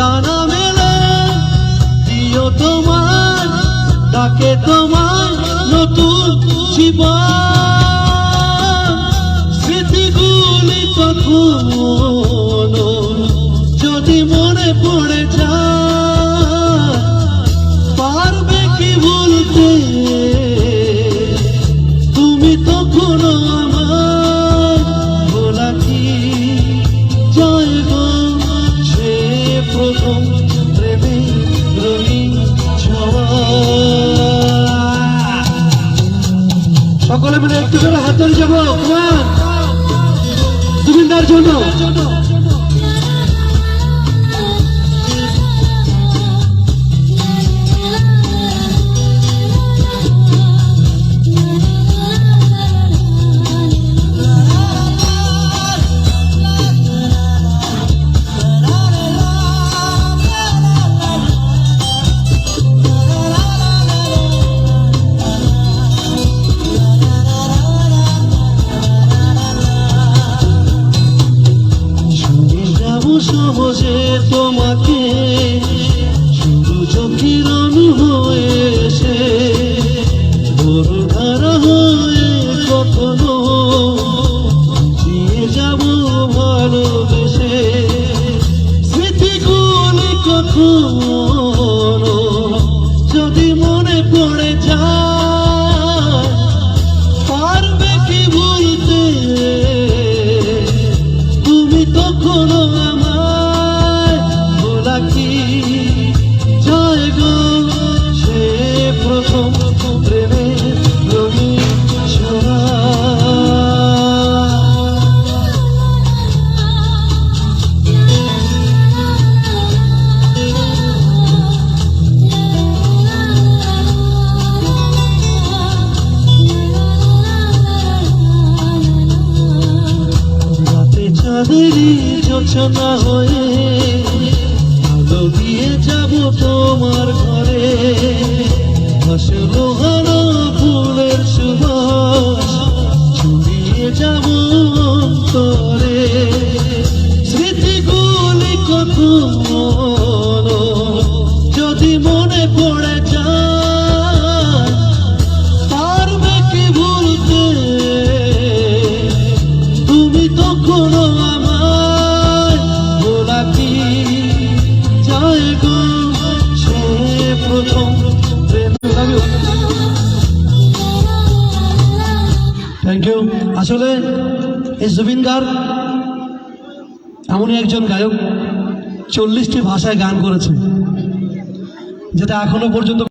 ডানা মেলে দিও তোমার ডাকে তোমার নতুন জীবন। স্মৃতিগুলি কখনো যদি মনে পড়ে যায়, পারবে কি ভুলতে তুমি তখনো আমার। ভোলা কি যায় গো সে প্রথম প্রেমে রঙিন ছোঁয়া। সকলে মিলে একটু করে হাত ধরে যাবো জুবিনদার জন্য। সহজে তোমাকে শুধু চোখের হয়ে এসে ধারা হয়ে কখনো জিয়ে যাব ভালোবেসে। স্মৃতিগুলি কখনো যদি মনে পড়ে যায়, পারবে কি ভুলতে তুমি তখনো আমার। ভোলা কি যায় গো সে প্রথম প্রেমের রঙিন ছোঁয়া। রাতে চাঁদেরই জোছনা হয়ে আলো দিয়ে যাব তোমার ঘরে। ভাসলো হারা ফুলের সুবাস ছড়িয়ে যাব অন্তরে। স্মৃতিগুলি কখনো যদি মনে পড়ে যায়, পারবে কি ভুলতে তুমি তখনো আমার। ভোলা কি যায় গো সে প্রথম প্রেম। Thank you. আসলে এই জুবিন গার্গ এমনই একজন গায়ক, 40টি ভাষায় গান করেছে, যেটা এখনো পর্যন্ত